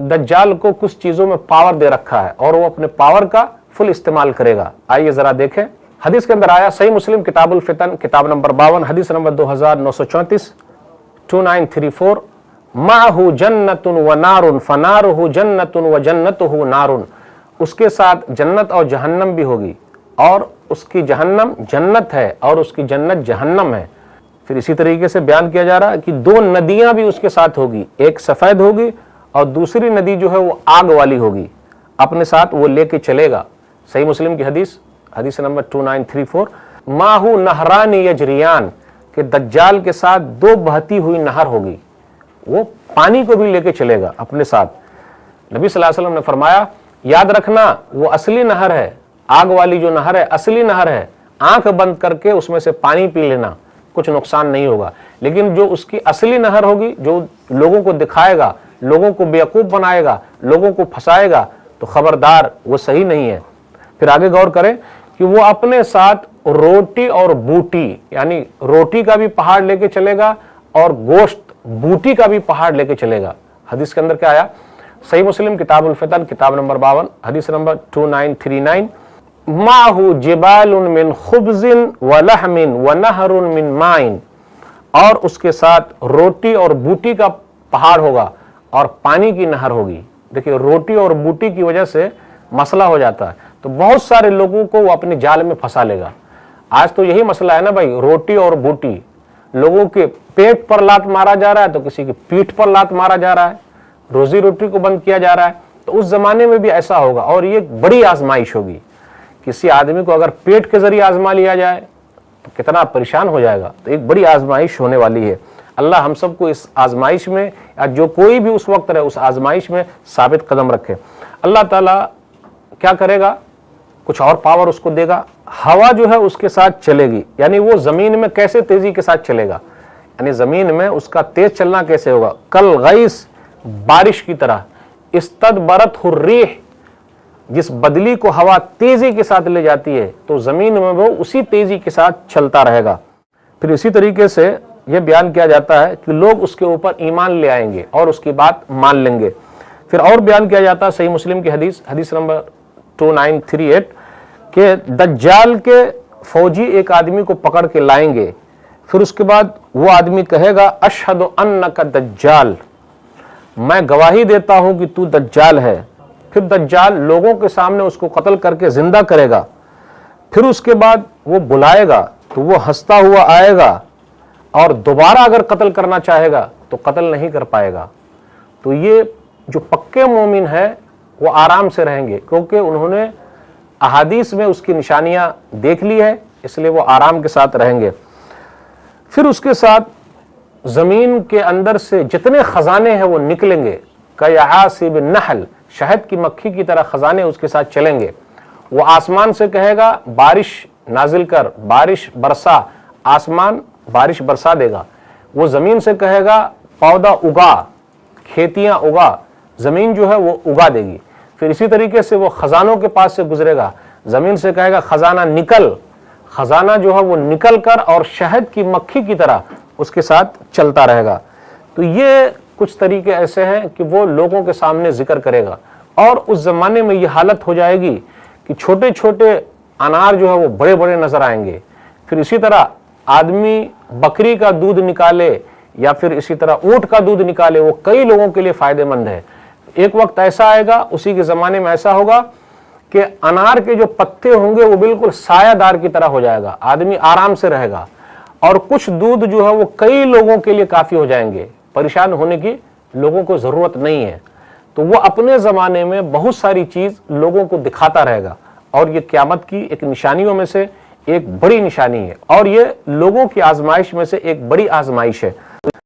दज्जाल को कुछ चीजों में पावर दे रखा है और वो अपने पावर का फुल इस्तेमाल करेगा। आइए जरा देखें, हदीस के अंदर आया, सही मुस्लिम किताबुल फितन किताब नंबर 52 हदीस नंबर 2934 2934, माहू जन्नतुन व नारुन फनारुहु जन्नतुन व जन्नतुहु नारुन, उसके साथ जन्नत और जहन्नम भी होगी और उसकी जहन्नम जन्नत है और उसकी जन्नत जहन्नम है। फिर इसी तरीके से बयान किया जा रहा है कि दो नदियां भी उसके साथ होगी, एक सफेद होगी और दूसरी नदी जो है वो आग वाली होगी, अपने साथ वो लेके चलेगा। सही मुस्लिम की हदीस, हदीस नंबर 2934, माहू नहरानी यजरियान, के दज्जाल के साथ दो बहती हुई नहर होगी, वो पानी को भी लेके चलेगा अपने साथ। नबी सल्लल्लाहु अलैहि वसल्लम ने फरमाया, याद रखना वो असली नहर है, आग वाली जो नहर है असली नहर है, आंख बंद करके उसमें से पानी पी लेना, कुछ नुकसान नहीं होगा। लेकिन जो उसकी असली नहर होगी, जो लोगों को दिखाएगा, लोगों को बेवकूफ बनाएगा, लोगों को फंसाएगा, तो खबरदार वो सही नहीं है। फिर आगे गौर करें कि वो अपने साथ रोटी और बूटी, यानी रोटी का भी पहाड़ लेके चलेगा और गोश्त बूटी का भी पहाड़ लेके चलेगा। हदीस के अंदर क्या आया, सही मुस्लिम किताबुल फितन किताब नंबर 52 हदीस नंबर 2939, माहू जिबालुन मिन खुब्जिन व लहमिन व नहरुन मिन माइन, और उसके साथ रोटी और बूटी का पहाड़ होगा और पानी की नहर होगी। देखिए, रोटी और बूटी की वजह से मसला हो जाता है, तो बहुत सारे लोगों को वो अपने जाल में फंसा लेगा। आज तो यही मसला है ना भाई, रोटी और बूटी, लोगों के पेट पर लात मारा जा रहा है तो किसी की पीठ पर लात मारा जा रहा है, रोजी रोटी को बंद किया जा रहा है। तो उस जमाने में भी ऐसा होगा और ये बड़ी आजमाइश होगी। किसी आदमी को अगर पेट के जरिए आजमा लिया जाए तो कितना परेशान हो जाएगा। तो एक बड़ी आजमाइश होने वाली है। अल्लाह हम सबको इस आजमाइश में, या जो कोई भी उस वक्त रहे उस आजमाइश में साबित कदम रखे। अल्लाह ताला क्या करेगा, कुछ और पावर उसको देगा। हवा जो है उसके साथ चलेगी, यानी वो जमीन में कैसे तेजी के साथ चलेगा, यानी जमीन में उसका तेज चलना कैसे होगा, कल गैस, बारिश की तरह, इस्तदबरत हुर्रीह, जिस बदली को हवा तेजी के साथ ले जाती है तो जमीन में वो उसी तेजी के साथ चलता रहेगा। फिर इसी तरीके से यह बयान किया जाता है कि लोग उसके ऊपर ईमान ले आएंगे और उसकी बात मान लेंगे। फिर और बयान किया जाता है सही मुस्लिम की हदीस, हदीस नंबर 2938, के दज्जाल के फौजी एक आदमी को पकड़ के लाएंगे। फिर उसके बाद वो आदमी कहेगा, अशहदु अन्नका दज्जाल, मैं गवाही देता हूं कि तू दज्जाल है। फिर दज्जाल लोगों के सामने उसको कत्ल करके जिंदा करेगा। फिर उसके बाद वो बुलाएगा तो वो हंसता हुआ आएगा और दोबारा अगर कत्ल करना चाहेगा तो कत्ल नहीं कर पाएगा। तो ये जो पक्के मोमिन है वो आराम से रहेंगे, क्योंकि उन्होंने अहादीस में उसकी निशानियां देख ली है, इसलिए वो आराम के साथ रहेंगे। फिर उसके साथ जमीन के अंदर से जितने खजाने हैं वो निकलेंगे, कयासिब नहल, शहद की मक्खी की तरह खजाने उसके साथ चलेंगे। वो आसमान से कहेगा बारिश नाजिल कर, बारिश बरसा, आसमान बारिश बरसा देगा। वो जमीन से कहेगा पौधा उगा, खेतियां उगा, जमीन जो है वो उगा देगी। फिर इसी तरीके से वो खजानों के पास से गुजरेगा, जमीन से कहेगा खजाना निकल, खजाना जो है वो निकल कर और शहद की मक्खी की तरह उसके साथ चलता रहेगा। तो ये कुछ तरीके ऐसे हैं कि वो लोगों के सामने जिक्र करेगा। और उस जमाने में ये हालत हो जाएगी कि छोटे छोटे अनार जो है वो बड़े बड़े नजर आएंगे। फिर इसी तरह आदमी बकरी का दूध निकाले या फिर इसी तरह ऊंट का दूध निकाले, वो कई लोगों के लिए फायदेमंद है। एक वक्त ऐसा आएगा, उसी के जमाने में ऐसा होगा कि अनार के जो पत्ते होंगे वो बिल्कुल सायादार की तरह हो जाएगा, आदमी आराम से रहेगा और कुछ दूध जो है वो कई लोगों के लिए काफी हो जाएंगे, परेशान होने की लोगों को जरूरत नहीं है। तो वो अपने जमाने में बहुत सारी चीज लोगों को दिखाता रहेगा और ये क़यामत की एक निशानियों में से एक बड़ी निशानी है और ये लोगों की आजमाइश में से एक बड़ी आजमाइश है।